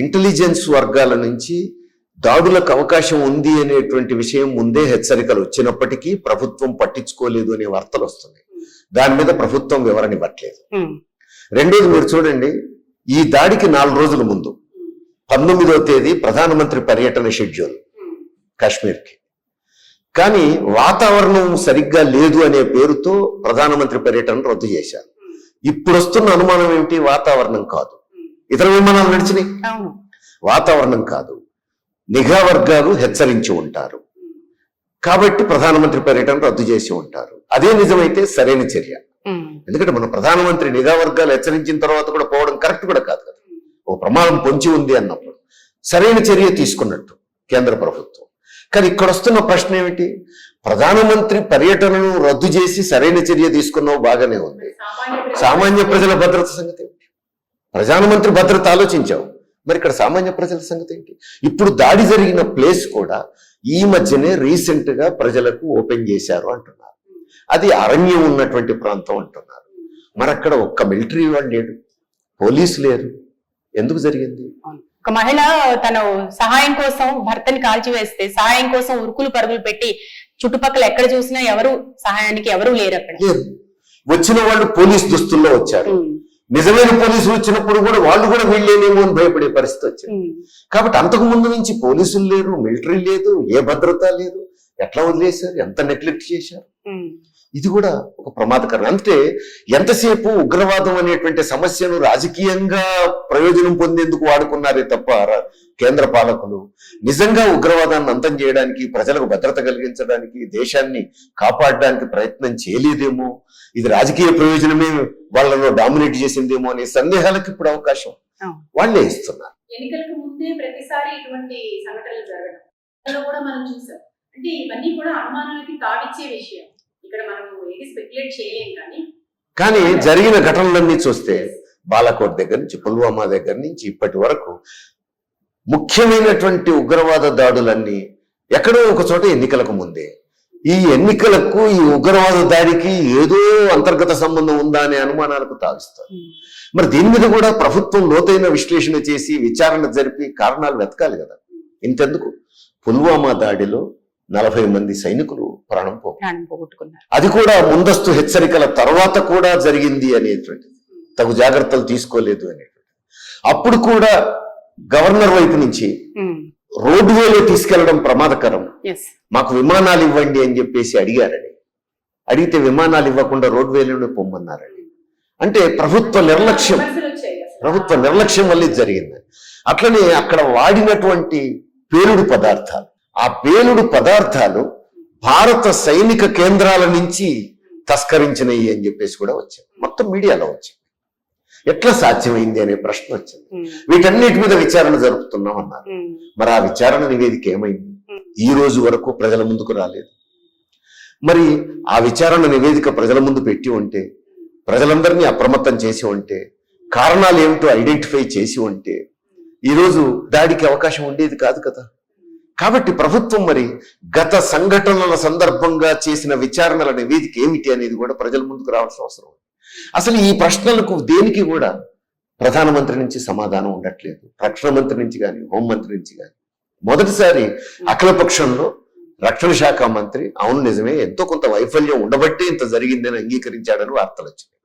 Intelligence వర్గాల నుంచి దాడులకు అవకాశం ఉంది అనేటువంటి విషయం ముందే హెచ్చరికలు వచ్చినప్పటికీ ప్రభుత్వం పట్టించుకోలేదు అనే వార్తలు వస్తున్నాయి. దాని మీద ప్రభుత్వం వివరణ ఇవ్వట్లేదు. రెండోది మీరు చూడండి, ఈ దాడికి 4 రోజుల ముందు 19వ తేదీ ప్రధానమంత్రి పర్యటన షెడ్యూల్ కాశ్మీర్కి. కానీ వాతావరణం సరిగ్గా లేదు అనే పేరుతో ప్రధానమంత్రి పర్యటన రద్దు చేశారు. ఇప్పుడు వస్తున్న అనుమానం ఏమిటి? వాతావరణం కాదు, ఇతర విమానాలు నడిచినాయి, వాతావరణం కాదు, నిఘా వర్గాలు హెచ్చరించి ఉంటారు కాబట్టి ప్రధానమంత్రి పర్యటన రద్దు చేసి ఉంటారు. అదే నిజమైతే సరైన చర్య. ఎందుకంటే మన ప్రధానమంత్రి నిఘా వర్గాలు హెచ్చరించిన తర్వాత కూడా పోవడం కరెక్ట్ కూడా కాదు కదా. ఓ ప్రమాదం పొంచి ఉంది అన్నప్పుడు సరైన చర్య తీసుకున్నట్టు కేంద్ర ప్రభుత్వం. కానీ ఇక్కడ వస్తున్న ప్రశ్న ఏమిటి? ప్రధానమంత్రి పర్యటనను రద్దు చేసి సరైన చర్య తీసుకున్నావు, బాగానే ఉంది. సామాన్య ప్రజల భద్రత సంగతి ఏమిటి? ప్రధానమంత్రి భద్రత ఆలోచించావు, మరి ఇక్కడ సామాన్య ప్రజల సంగతి ఏంటి? ఇప్పుడు దాడి జరిగిన ప్లేస్ కూడా ఈ మధ్యనే రీసెంట్ గా ప్రజలకు ఓపెన్ చేశారు అంటున్నారు. అది అరణ్యం ఉన్నటువంటి ప్రాంతం అంటున్నారు. మరి అక్కడ ఒక్క మిలిటరీ వాళ్ళు లేడు, పోలీసు లేరు. ఎందుకు జరిగింది? ఒక మహిళ తను సహాయం కోసం భర్తని కాల్చివేస్తే సహాయం కోసం ఉరుకులు పరుగులు పెట్టి చుట్టుపక్కల ఎక్కడ చూసినా ఎవరు సహాయానికి ఎవరు లేరు. అక్కడ వచ్చిన వాళ్ళు పోలీస్ దుస్తుల్లో వచ్చారు. నిజమైన పోలీసులు వచ్చినప్పుడు కూడా వాళ్ళు కూడా వీళ్ళేనేమో అని భయపడే పరిస్థితి వచ్చింది. కాబట్టి అంతకు ముందు నుంచి పోలీసులు లేరు, మిలిటరీ లేదు, ఏ భద్రత లేదు. ఎట్లా వదిలేశారు? ఎంత నెగ్లెక్ట్ చేశారు? ఇది కూడా ఒక ప్రమాదకరం. అంటే ఎంతసేపు ఉగ్రవాదం అనేటువంటి సమస్యను రాజకీయంగా ప్రయోజనం పొందేందుకు వాడుకున్నారే తప్ప కేంద్ర పాలకులు నిజంగా ఉగ్రవాదాన్ని అంతం చేయడానికి, ప్రజలకు భద్రత కలిగించడానికి, దేశాన్ని కాపాడడానికి ప్రయత్నం చేయలేదేమో, ఇది రాజకీయ ప్రయోజనమే వాళ్ళలో డామినేట్ చేసిందేమో అనే సందేహాలకు ఇప్పుడు అవకాశం వాళ్ళే ఇస్తున్నారు. ఎన్నికలకు ముందే ప్రతిసారి ఇటువంటి సంఘటనలు జరగడం కూడా మనం చూసాం. అంటే ఇవన్నీ కూడా అనుమానాలకి తావిచ్చే విషయం. ఇక్కడ మనం ఏది స్పెక్యులేట్ చేయలేం. కానీ జరిగిన ఘటనలన్నీ చూస్తే బాలాకోట్ దగ్గర నుంచి, పుల్వామా దగ్గర నుంచి ఇప్పటి వరకు ముఖ్యమైనటువంటి ఉగ్రవాద దాడులన్నీ ఎక్కడో ఒక చోట ఎన్నికలకు ముందే. ఈ ఎన్నికలకు ఈ ఉగ్రవాద దాడికి ఏదో అంతర్గత సంబంధం ఉందా అనే అనుమానాలకు తావిస్తారు. మరి దీని మీద కూడా ప్రభుత్వం లోతైన విశ్లేషణ చేసి విచారణ జరిపి కారణాలు వెతకాలి కదా. ఇంతెందుకు, పుల్వామా దాడిలో 40 మంది సైనికులు ప్రాణం పోగొట్టుకున్నారు. అది కూడా ముందస్తు హెచ్చరికల తర్వాత కూడా జరిగింది అనేటువంటిది, తగు జాగ్రత్తలు తీసుకోలేదు అనేటువంటిది. అప్పుడు కూడా గవర్నర్ వైపు నుంచి రోడ్వేలో తీసుకెళ్లడం ప్రమాదకరం, మాకు విమానాలు ఇవ్వండి అని చెప్పేసి అడిగారని. అడిగితే విమానాలు ఇవ్వకుండా రోడ్వేలోనే పొమ్మన్నారని. అంటే ప్రభుత్వ నిర్లక్ష్యం వల్ల ఇది జరిగింది. అట్లనే అక్కడ వాడినటువంటి పేలుడు పదార్థాలు, ఆ పేలుడు పదార్థాలు భారత సైనిక కేంద్రాల నుంచి తస్కరించినవి అని చెప్పేసి కూడా వచ్చింది. మొత్తం మీడియాలో వచ్చింది. ఎట్లా సాధ్యమైంది అనే ప్రశ్న వచ్చింది. వీటన్నిటి మీద విచారణ జరుపుతున్నాం అన్నారు. మరి ఆ విచారణ నివేదిక ఏమైంది? ఈ రోజు వరకు ప్రజల ముందుకు రాలేదు. మరి ఆ విచారణ నివేదిక ప్రజల ముందు పెట్టి ఉంటే, ప్రజలందరినీ అప్రమత్తం చేసి ఉంటే, కారణాలు ఏమిటో ఐడెంటిఫై చేసి ఉంటే ఈరోజు దాడికి అవకాశం ఉండేది కాదు కదా. కాబట్టి ప్రభుత్వం మరి గత సంఘటనల సందర్భంగా చేసిన విచారణల నివేదిక ఏమిటి అనేది కూడా ప్రజల ముందుకు రావాల్సిన అవసరం. అసలు ఈ ప్రశ్నలకు దేనికి కూడా ప్రధానమంత్రి నుంచి సమాధానం ఉండట్లేదు, రక్షణ మంత్రి నుంచి కానీ, హోంమంత్రి నుంచి కానీ. మొదటిసారి అఖిలపక్షంలో రక్షణ శాఖ మంత్రి అవును నిజమే ఎంతో కొంత వైఫల్యం ఉండబట్టి ఇంత జరిగిందని అంగీకరించాడని వార్తలు వచ్చినాయి.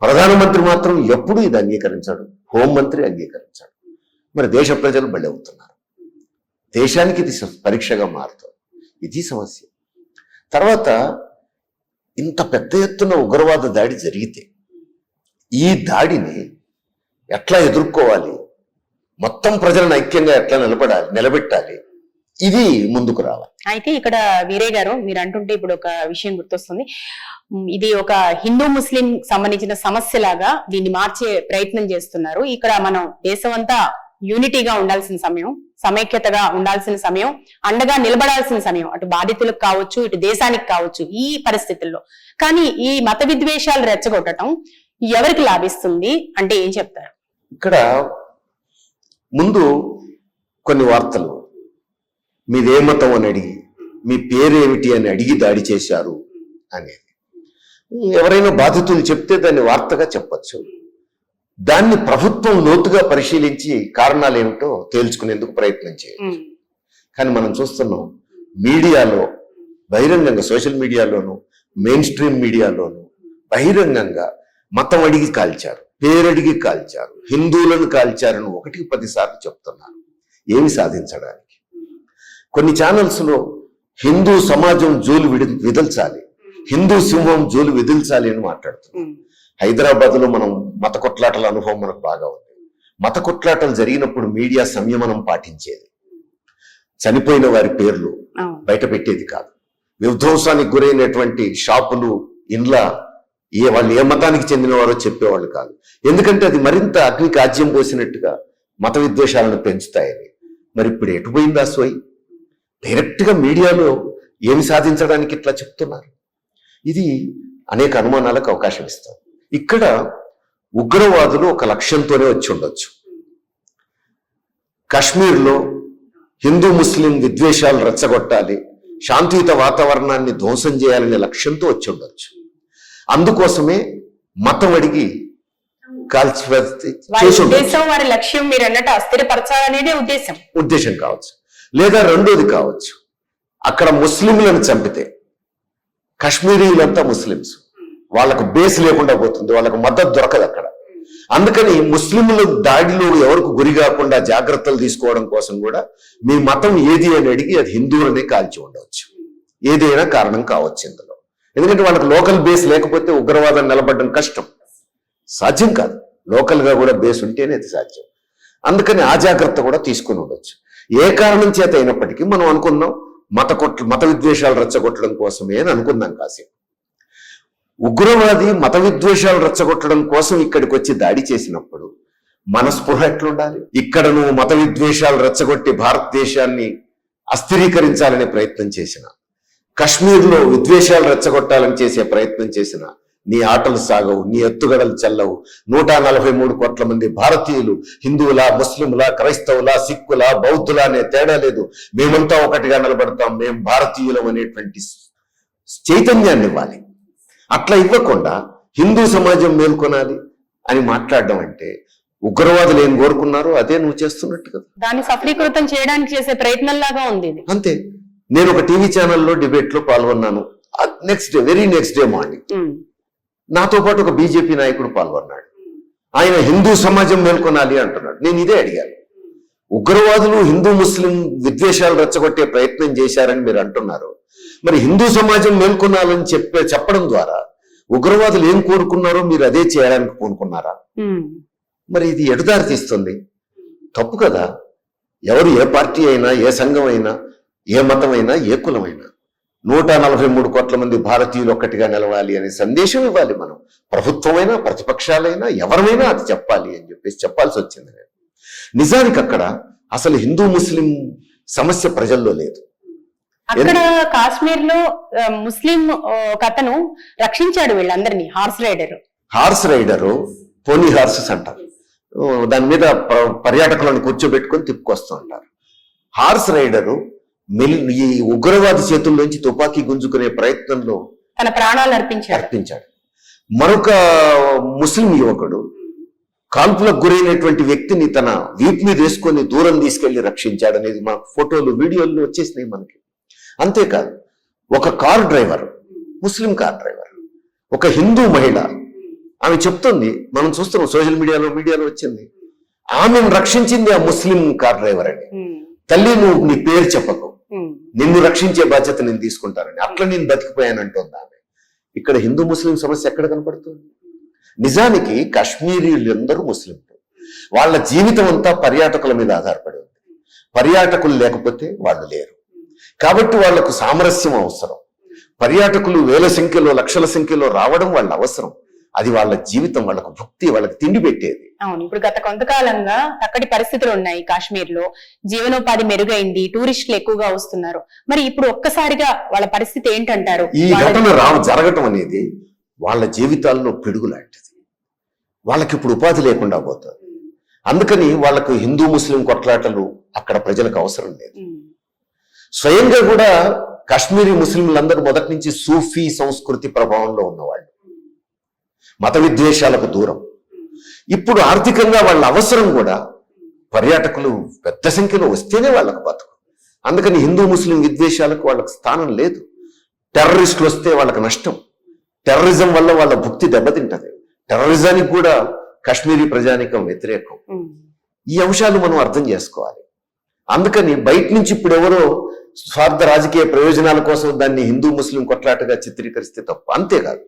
ప్రధానమంత్రి మాత్రం ఎప్పుడు ఇది అంగీకరించాడు, హోంమంత్రి అంగీకరించాడు. మరి దేశ ప్రజలు బలి అవుతున్నారు. దేశానికి ఇది పరీక్షగా మారుతుంది. ఇది సమస్య. తర్వాత ఇంత పెద్ద ఎత్తున ఉగ్రవాద దాడి జరిగితే ఈ దాడిని ఎట్లా ఎదుర్కోవాలి, మొత్తం ప్రజలను ఐక్యంగా ఎట్లా నిలబెట్టాలి, ఇది ముందుకు రావాలి. అయితే ఇక్కడ వీరే గారు మీరు అంటుంటే ఇప్పుడు ఒక విషయం గుర్తొస్తుంది. ఇది ఒక హిందూ ముస్లిం సంబంధించిన సమస్యలాగా దీన్ని మార్చే ప్రయత్నం చేస్తున్నారు. ఇక్కడ మనం దేశం అంతా యూనిటీగా ఉండాల్సిన సమయం, సమైక్యతగా ఉండాల్సిన సమయం, అండగా నిలబడాల్సిన సమయం, అటు బాధితులకు కావచ్చు, ఇటు దేశానికి కావచ్చు ఈ పరిస్థితుల్లో. కానీ ఈ మత విద్వేషాలు రెచ్చగొట్టడం ఎవరికి లాభిస్తుంది అంటే ఏం చెప్తారు? ఇక్కడ ముందు కొన్ని వార్తలు, మీదే మతం అని అడిగి, మీ పేరేమిటి అని అడిగి దాడి చేశారు అనేది ఎవరైనా బాధితులు చెప్తే దాన్ని వార్తగా చెప్పచ్చు. దాన్ని ప్రభుత్వం లోతుగా పరిశీలించి కారణాలు ఏమిటో తేల్చుకునేందుకు ప్రయత్నం చేయాలి. కానీ మనం చూస్తున్నాం మీడియాలో బహిరంగంగా, సోషల్ మీడియాలోను మెయిన్ స్ట్రీమ్ మీడియాలోను బహిరంగంగా మతం అడిగి కాల్చారు, పేరడిగి కాల్చారు, హిందువులను కాల్చారని 1కి 10 సార్లు చెప్తున్నారు. ఏమి సాధించడానికి? కొన్ని ఛానల్స్ లో హిందూ సమాజం జోలు విదల్చాలి, హిందూ సింహం జోలు విదిల్చాలి అని మాట్లాడుతున్నాం. హైదరాబాద్ లో మనం మత కొట్లాటల అనుభవం మనకు బాగా ఉంది. మత కొట్లాటలు జరిగినప్పుడు మీడియా సంయమనం పాటించేది, చనిపోయిన వారి పేర్లు బయట పెట్టేది కాదు, విధ్వంసానికి గురైనటువంటి షాపులు, ఇండ్ల వాళ్ళు ఏ మతానికి చెందిన వారో చెప్పేవాళ్ళు కాదు. ఎందుకంటే అది మరింత అగ్నికి ఆజ్యం పోసినట్టుగా మత విద్వేషాలను పెంచుతాయని. మరి ఇప్పుడు ఎటుపోయిందా సోయి? డైరెక్ట్ గా మీడియాలో ఏమి సాధించడానికి ఇట్లా చెప్తున్నారు? ఇది అనేక అనుమానాలకు అవకాశం ఇస్తారు. ఇక్కడ ఉగ్రవాదులు ఒక లక్ష్యంతోనే వచ్చి ఉండొచ్చు. కాశ్మీర్లో హిందూ ముస్లిం విద్వేషాలు రెచ్చగొట్టాలి, శాంతియుత వాతావరణాన్ని ధ్వంసం చేయాలనే లక్ష్యంతో వచ్చి ఉండొచ్చు. అందుకోసమే మతం అడిగి వారి లక్ష్యం మీరు అన్నట్టు అస్థిరపరచాలనేదే ఉద్దేశం కావచ్చు. లేదా రెండోది కావచ్చు, అక్కడ ముస్లింలను చంపితే కాశ్మీరీలంతా ముస్లిమ్స్, వాళ్ళకు బేస్ లేకుండా పోతుంది, వాళ్ళకు మద్దతు దొరకదు అక్కడ. అందుకని ముస్లింల దాడిలో ఎవరికి గురి కాకుండా జాగ్రత్తలు తీసుకోవడం కోసం కూడా మీ మతం ఏది అని అడిగి అది హిందువులనే కాల్చి ఉండవచ్చు. ఏదైనా కారణం కావచ్చు ఇందులో. ఎందుకంటే వాళ్ళకి లోకల్ బేస్ లేకపోతే ఉగ్రవాదం నిలబడడం కష్టం, సాధ్యం కాదు. లోకల్ గా కూడా బేస్ ఉంటేనే అది సాధ్యం. అందుకని ఆ జాగ్రత్త కూడా తీసుకుని ఉండొచ్చు. ఏ కారణం చేత అయినప్పటికీ మనం అనుకుందాం మత విద్వేషాలు రెచ్చగొట్టడం కోసమే అని అనుకుందాం. కాసేపు ఉగ్రవాది మత విద్వేషాలు రెచ్చగొట్టడం కోసం ఇక్కడికి వచ్చి దాడి చేసినప్పుడు మన స్పృహ ఎట్లుండాలి? ఇక్కడ నువ్వు మత విద్వేషాలు రెచ్చగొట్టి భారతదేశాన్ని అస్థిరీకరించాలనే ప్రయత్నం చేసిన, కశ్మీర్లో విద్వేషాలు రెచ్చగొట్టాలని చేసే ప్రయత్నం చేసిన నీ ఆటలు సాగవు, నీ ఎత్తుగడలు చెల్లవు. 143 కోట్ల మంది భారతీయులు, హిందువులా, ముస్లింలా, క్రైస్తవులా, సిక్కులా, బౌద్ధులా అనే తేడా లేదు, మేమంతా ఒకటిగా నిలబడతాం, మేము భారతీయులం అనేటువంటి చైతన్యాన్ని ఇవ్వాలి. అట్లా ఇవ్వకుండా హిందూ సమాజం మేల్కొనాలి అని మాట్లాడడం అంటే ఉగ్రవాదులు ఏం కోరుకున్నారో అదే నువ్వు చేస్తున్నట్టు కదా. దాన్ని సఫలీకృతం చేయడానికి చేసే ప్రయత్నంలాగా ఉంది. అంతే. నేను ఒక టీవీ ఛానల్లో డిబేట్ లో పాల్గొన్నాను. వెరీ నెక్స్ట్ డే మార్నింగ్ నాతో పాటు ఒక బీజేపీ నాయకుడు పాల్గొన్నాడు. ఆయన హిందూ సమాజం మేల్కొనాలి అంటున్నాడు. నేను ఇదే అడిగాను, ఉగ్రవాదులు హిందూ ముస్లిం విద్వేషాలు రెచ్చగొట్టే ప్రయత్నం చేశారని మీరు అంటున్నారు, మరి హిందూ సమాజం మేల్కొనాలని చెప్పడం ద్వారా ఉగ్రవాదులు ఏం కోరుకున్నారో మీరు అదే చేయడానికి పూనుకున్నారా? మరి ఇది ఎటుదారి తీస్తుంది? తప్పు కదా. ఎవరు ఏ పార్టీ అయినా, ఏ సంఘం అయినా, ఏ మతమైనా, ఏ కులమైనా 143 కోట్ల మంది భారతీయులు ఒక్కటిగా నిలవాలి అనే సందేశం ఇవ్వాలి. మనం ప్రభుత్వమైనా, ప్రతిపక్షాలైనా, ఎవరైనా అది చెప్పాలి అని చెప్పాల్సి వచ్చింది. నిజానికి అక్కడ అసలు హిందూ ముస్లిం సమస్య ప్రజల్లో లేదు. అక్కడ కాశ్మీర్ లో ముస్లిం ఒక అతను రక్షించాడు వీళ్ళందరినీ. హార్స్ రైడరు పోనీ హార్సెస్ అంటారు, దాని మీద పర్యాటకులను కూర్చోబెట్టుకొని తిప్పుకొస్తూ ఉంటారు. హార్స్ రైడరు ఈ ఉగ్రవాది చేతుల్లోంచి తుపాకీ గుంజుకునే ప్రయత్నంలో తన ప్రాణాలు అర్పించాడు. మరొక ముస్లిం యువకుడు కాల్పులకు గురైనటువంటి వ్యక్తిని తన వీపు మీద వేసుకొని దూరం తీసుకెళ్లి రక్షించాడు అనేది మా ఫోటోలు, వీడియోలు వచ్చేసినాయి మనకి. అంతేకాదు, ఒక కార్ డ్రైవర్, ముస్లిం కార్ డ్రైవర్, ఒక హిందూ మహిళ, ఆమె చెప్తుంది, మనం చూస్తున్నాం సోషల్ మీడియాలో వచ్చింది, ఆమెను రక్షించింది ఆ ముస్లిం కార్ డ్రైవర్ అని. తల్లి, నువ్వు నీ పేరు చెప్పకు, నిన్ను రక్షించే బాధ్యత నేను తీసుకుంటానని. అట్లా నేను బతికిపోయానంటుంది ఆమె. ఇక్కడ హిందూ ముస్లిం సమస్య ఎక్కడ కనపడుతుంది? నిజానికి కాశ్మీరీలందరూ ముస్లింలు, వాళ్ళ జీవితం అంతా పర్యాటకుల మీద ఆధారపడి ఉంది. పర్యాటకులు లేకపోతే వాళ్ళు లేరు. కాబట్టి వాళ్లకు సామరస్యం అవసరం. పర్యాటకులు వేల సంఖ్యలో, లక్షల సంఖ్యలో రావడం వాళ్ళ అవసరం. అది వాళ్ళ జీవితం, వాళ్ళకు భక్తి, వాళ్ళకి తిండి పెట్టేది. అవును. ఇప్పుడు గత కొంతకాలంగా చక్కటి పరిస్థితులు ఉన్నాయి కాశ్మీర్ లో, జీవనోపాధి మెరుగైంది, టూరిస్టులు ఎక్కువగా వస్తున్నారు. మరి ఇప్పుడు ఒక్కసారిగా వాళ్ళ పరిస్థితి ఏంటంటారు? ఈ ఘటన జరగటం అనేది వాళ్ళ జీవితాల్లో పిడుగు లాంటిది. వాళ్ళకి ఇప్పుడు ఉపాధి లేకుండా పోతుంది. అందుకని వాళ్ళకు హిందూ ముస్లిం కొట్లాటలు అక్కడ ప్రజలకు అవసరం లేదు. స్వయంగా కూడా కాశ్మీరీ ముస్లింలందరూ మొదటి నుంచి సూఫీ సంస్కృతి ప్రభావంలో ఉన్నవాళ్ళు, మత విద్వేషాలకు దూరం. ఇప్పుడు ఆర్థికంగా వాళ్ళ అవసరం కూడా పర్యాటకులు పెద్ద సంఖ్యలో వస్తేనే వాళ్ళకు బతుకు. అందుకని హిందూ ముస్లిం విద్వేషాలకు వాళ్ళకి స్థానం లేదు. టెర్రరిస్టులు వస్తే వాళ్ళకి నష్టం. టెర్రరిజం వల్ల వాళ్ళ భుక్తి దెబ్బతింటది. టెర్రరిజానికి కూడా కాశ్మీరీ ప్రజానికం వ్యతిరేకం. ఈ అంశాలు మనం అర్థం చేసుకోవాలి. అందుకని బయట నుంచి ఇప్పుడు ఎవరో స్వార్థ రాజకీయ ప్రయోజనాల కోసం దాన్ని హిందూ ముస్లిం కొట్లాటగా చిత్రీకరిస్తే తప్ప. అంతేకాదు,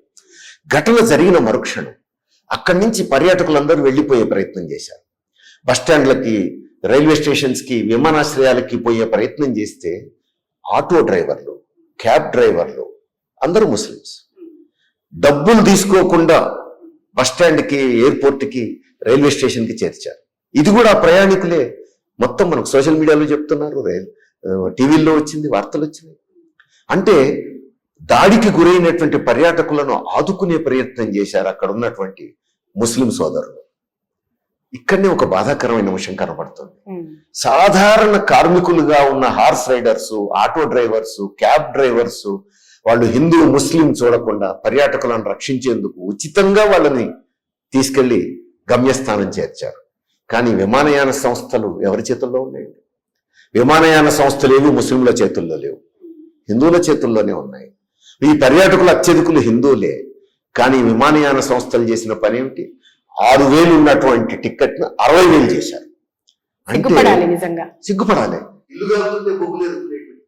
ఘటన జరిగిన మరుక్షణం అక్కడి నుంచి పర్యాటకులందరూ వెళ్లిపోయే ప్రయత్నం చేశారు. బస్టాండ్లకి, రైల్వే స్టేషన్స్కి, విమానాశ్రయాలకి పోయే ప్రయత్నం చేస్తే ఆటో డ్రైవర్లు, క్యాబ్ డ్రైవర్లు అందరూ ముస్లిమ్స్. డబ్బులు తీసుకోకుండా బస్టాండ్కి, ఎయిర్పోర్ట్కి, రైల్వే స్టేషన్కి చేర్చారు. ఇది కూడా ప్రయాణికులే మొత్తం మనకు సోషల్ మీడియాలో చెప్తున్నారు, టీవీల్లో వచ్చింది, వార్తలు వచ్చినాయి. అంటే దాడికి గురైనటువంటి పర్యాటకులను ఆదుకునే ప్రయత్నం చేశారు అక్కడ ఉన్నటువంటి ముస్లిం సోదరులు. ఇక్కడనే ఒక బాధాకరమైన అంశం కనబడుతుంది. సాధారణ కార్మికులుగా ఉన్న horse riders, auto drivers, cab drivers వాళ్ళు హిందూ ముస్లిం చూడకుండా పర్యాటకులను రక్షించేందుకు ఉచితంగా వాళ్ళని తీసుకెళ్లి గమ్యస్థానం చేర్చారు. కానీ విమానయాన సంస్థలు ఎవరి చేతుల్లో ఉన్నాయండి? విమానయాన సంస్థలు ఏవి ముస్లింల చేతుల్లో లేవు, హిందువుల చేతుల్లోనే ఉన్నాయి. ఈ పర్యాటకుల అత్యధికులు హిందువులే. కానీ విమానయాన సంస్థలు చేసిన పని ఏమిటి? 6,000 ఉన్నటువంటి టికెట్ ను 60,000 చేశారు. నిజంగా సిగ్గుపడాలి. ఇల్లు కాలుతుంటే బొగ్గులు ఎదుర్కొనేటువంటి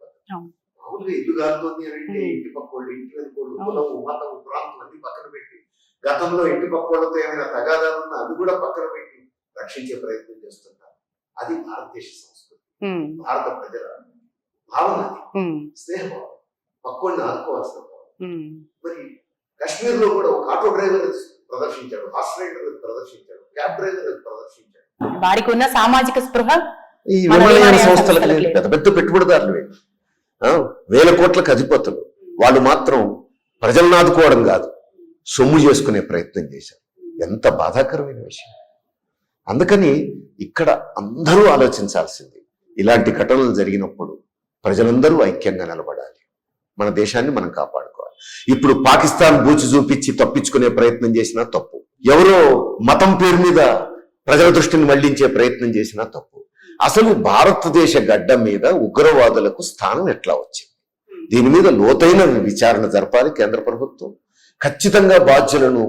మామూలుగా ఇల్లు కాలుతుంది అంటే ఇంటి పక్కోళ్ళు, ఇంటి వెనుకోళ్ళు, కులం, మతం, ప్రాంతం అన్ని పక్కన పెట్టి, గతంలో ఇంటి పక్కోళ్ళతో ఏమైనా తగాదాలున్నా అది కూడా పక్కన పెట్టి రక్షించే ప్రయత్నం చేస్తుంటారు. అది భారతదేశ సంస్కృతి, భారత ప్రజల భావన, స్నేహభావం, పక్కోడిని ఆదుకోవాల్సిన భావం. మరి కాశ్మీర్ లో కూడా ఒక ఆటో డ్రైవర్ ప్రదర్శించాడు, హార్స్ రైడర్ ప్రదర్శించాడు, క్యాబ్ డ్రైవర్ ప్రదర్శించాడు. వారికి ఉన్న సామాజిక స్పృహ ఈ విమానయాన సంస్థలకు పెద్ద పెద్ద పెట్టుబడిదారులు, వేల కోట్లకు అధిపతులు, వాళ్ళు మాత్రం ప్రజలను ఆదుకోవడం కాదు, సొమ్ము చేసుకునే ప్రయత్నం చేశారు. ఎంత బాధాకరమైన విషయం. అందుకని ఇక్కడ అందరూ ఆలోచించాల్సింది, ఇలాంటి ఘటనలు జరిగినప్పుడు ప్రజలందరూ ఐక్యంగా నిలబడాలి, మన దేశాన్ని మనం కాపాడుకోవాలి. ఇప్పుడు పాకిస్తాన్ బూచి చూపించి తప్పించుకునే ప్రయత్నం చేసినా తప్పు, ఎవరో మతం పేరు మీద ప్రజల దృష్టిని మళ్లించే ప్రయత్నం చేసినా తప్పు. అసలు భారతదేశ గడ్డ మీద ఉగ్రవాదులకు స్థానం ఎట్లా వచ్చింది? దీని మీద లోతైన విచారణ జరపాలి కేంద్ర ప్రభుత్వం. ఖచ్చితంగా బాధ్యులను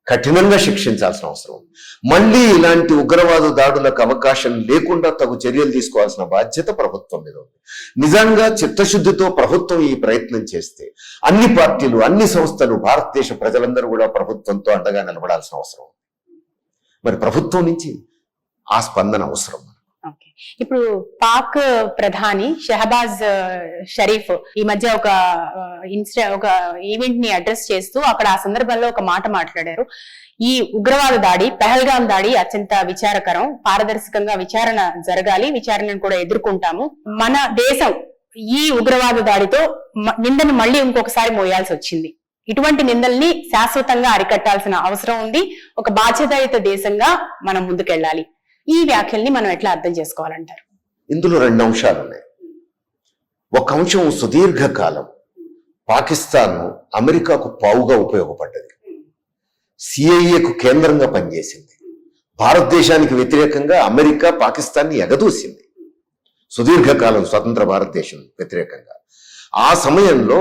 కఠినంగా శిక్షించాల్సిన అవసరం ఉంది. మళ్ళీ ఇలాంటి ఉగ్రవాద దాడులకు అవకాశం లేకుండా తగు చర్యలు తీసుకోవాల్సిన బాధ్యత ప్రభుత్వం మీద ఉంది. నిజంగా చిత్తశుద్ధితో ప్రభుత్వం ఈ ప్రయత్నం చేస్తే అన్ని పార్టీలు, అన్ని సంస్థలు, భారతదేశ ప్రజలందరూ కూడా ప్రభుత్వంతో అండగా నిలబడాల్సిన అవసరం ఉంది. మరి ప్రభుత్వం నుంచి ఆ స్పందన అవసరం. ఇప్పుడు పాక్ ప్రధాని షహబాజ్ షరీఫ్ ఈ మధ్య ఒక ఈవెంట్ ని అడ్రస్ చేస్తూ అక్కడ ఆ సందర్భంలో ఒక మాట మాట్లాడారు. ఈ ఉగ్రవాద దాడి, పెహల్గాం దాడి అత్యంత విచారకరం, పారదర్శకంగా విచారణ జరగాలి, విచారణను కూడా ఎదుర్కొంటాము. మన దేశం ఈ ఉగ్రవాద దాడితో నిందను మళ్ళీ ఇంకొకసారి మోయాల్సి వచ్చింది. ఇటువంటి నిందల్ని శాశ్వతంగా అరికట్టాల్సిన అవసరం ఉంది. ఒక బాధ్యతాయుత దేశంగా మనం ముందుకెళ్ళాలి. ఈ వ్యాఖ్యల్ని మనం ఎట్లా అర్థం చేసుకోవాలంటారు? ఇందులో 2 అంశాలు ఉన్నాయి. ఒక అంశం, సుదీర్ఘకాలం పాకిస్తాన్ అమెరికాకు పావుగా ఉపయోగపడ్డది, సిఐఏకు కేంద్రంగా పనిచేసింది. భారతదేశానికి వ్యతిరేకంగా అమెరికా పాకిస్తాన్ని ఎగదూసింది సుదీర్ఘకాలం, స్వతంత్ర భారతదేశం వ్యతిరేకంగా. ఆ సమయంలో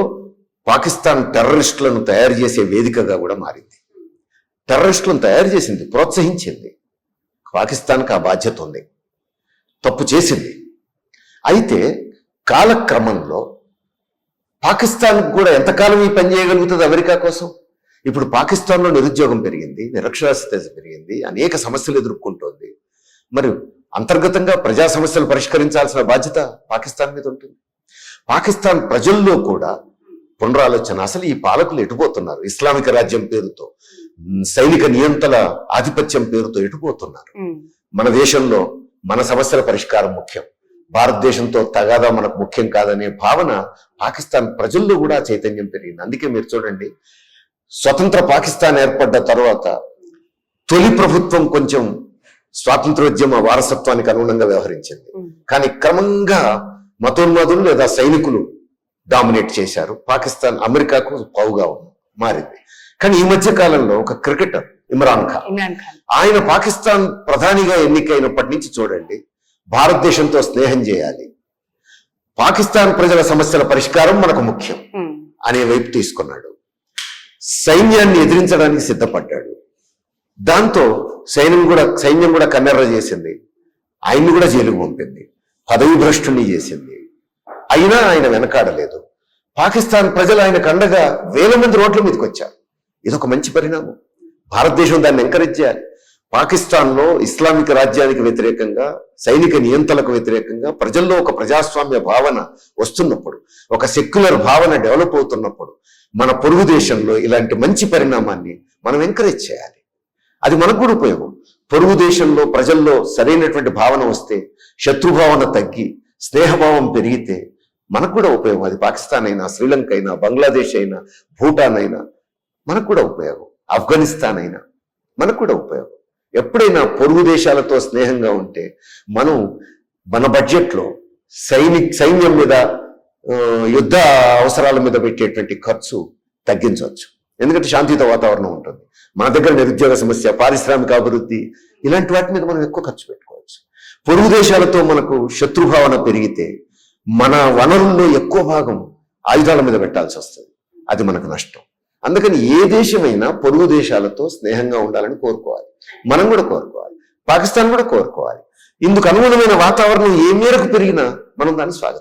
పాకిస్తాన్ టెర్రరిస్టులను తయారు చేసే వేదికగా కూడా మారింది. టెర్రరిస్టులను తయారు చేసింది, ప్రోత్సహించింది. పాకిస్తాన్కి ఆ బాధ్యత ఉంది, తప్పు చేసింది. అయితే కాలక్రమంలో పాకిస్తాన్కి కూడా ఎంతకాలం ఈ పని చేయగలుగుతుంది అమెరికా కోసం? ఇప్పుడు పాకిస్తాన్లో నిరుద్యోగం పెరిగింది, నిరక్షరాస్యత పెరిగింది, అనేక సమస్యలు ఎదుర్కొంటోంది. మరి అంతర్గతంగా ప్రజా సమస్యలు పరిష్కరించాల్సిన బాధ్యత పాకిస్తాన్ మీద ఉంటుంది. పాకిస్తాన్ ప్రజల్లో కూడా పునరాలోచన, అసలు ఈ పాలకులు ఎటుపోతున్నారు? ఇస్లామిక రాజ్యం పేరుతో, సైనిక నియంత్రణ ఆధిపత్యం పేరుతో ఎటుపోతున్నారు? మన దేశంలో మన సమస్యల పరిష్కారం ముఖ్యం, భారతదేశంతో తగాదా మనకు ముఖ్యం కాదనే భావన పాకిస్తాన్ ప్రజల్లో కూడా చైతన్యం పెరిగింది. అందుకే మీరు చూడండి, స్వతంత్ర పాకిస్తాన్ ఏర్పడ్డ తర్వాత తొలి ప్రభుత్వం కొంచెం స్వాతంత్రోద్యమ వారసత్వానికి అనుగుణంగా వ్యవహరించింది. కానీ క్రమంగా మతోన్మాదులు లేదా సైనికులు డామినేట్ చేశారు. పాకిస్తాన్ అమెరికాకు పావుగా మారింది. కానీ ఈ మధ్య కాలంలో ఒక క్రికెటర్ ఇమ్రాన్ ఖాన్. ఇమ్రాన్ ఖాన్ ఆయన పాకిస్తాన్ ప్రధానిగా ఎన్నికైనప్పటి నుంచి చూడండి, భారతదేశంతో స్నేహం చేయాలి, పాకిస్తాన్ ప్రజల సమస్యల పరిష్కారం మనకు ముఖ్యం అనే వైపు తీసుకున్నాడు. సైన్యాన్ని ఎదిరించడానికి సిద్ధపడ్డాడు. దాంతో సైన్యం కూడా కన్నెర్ర చేసింది, ఆయన్ని కూడా జైలుకు పంపింది, పదవి భ్రష్టుని చేసింది. అయినా ఆయన వెనకాడలేదు. పాకిస్తాన్ ప్రజలు ఆయనకు అండగా వేల మంది రోడ్ల మీదకి వచ్చారు. ఇదొక మంచి పరిణామం. భారతదేశం దాన్ని ఎంకరేజ్ చేయాలి. పాకిస్తాన్లో ఇస్లామిక్ రాజ్యానికి వ్యతిరేకంగా, సైనిక నియంత్రణకు వ్యతిరేకంగా ప్రజల్లో ఒక ప్రజాస్వామ్య భావన వస్తున్నప్పుడు, ఒక సెక్యులర్ భావన డెవలప్ అవుతున్నప్పుడు మన పొరుగు దేశంలో ఇలాంటి మంచి పరిణామాన్ని మనం ఎంకరేజ్ చేయాలి. అది మనకు కూడా ఉపయోగం. పొరుగు దేశంలో ప్రజల్లో సరైనటువంటి భావన వస్తే, శత్రుభావన తగ్గి స్నేహభావం పెరిగితే మనకు కూడా ఉపయోగం. అది పాకిస్తాన్ అయినా, శ్రీలంక అయినా, బంగ్లాదేశ్ అయినా, భూటాన్ అయినా మనకు కూడా ఉపయోగం. ఆఫ్ఘనిస్తాన్ అయినా మనకు కూడా ఉపయోగం. ఎప్పుడైనా పొరుగు దేశాలతో స్నేహంగా ఉంటే మనం మన బడ్జెట్లో సైన్యం మీద, యుద్ధ అవసరాల మీద పెట్టేటువంటి ఖర్చు తగ్గించవచ్చు. ఎందుకంటే శాంతియుత వాతావరణం ఉంటుంది. మన దగ్గర నిరుద్యోగ సమస్య, పారిశ్రామిక అభివృద్ధి, ఇలాంటి వాటి మీద మనం ఎక్కువ ఖర్చు పెట్టుకోవచ్చు. పొరుగు దేశాలతో మనకు శత్రుభావన పెరిగితే మన వనరుల్లో ఎక్కువ భాగం ఆయుధాల మీద పెట్టాల్సి వస్తుంది. అది మనకు నష్టం. అందుకని ఏ దేశమైనా పొరుగు దేశాలతో స్నేహంగా ఉండాలని కోరుకోవాలి. మనం కూడా కోరుకోవాలి, పాకిస్తాన్ కూడా కోరుకోవాలి. ఇందుకు అనుగుణమైన వాతావరణం ఏ మేరకు పెరిగినా మనం దాన్ని స్వాగతం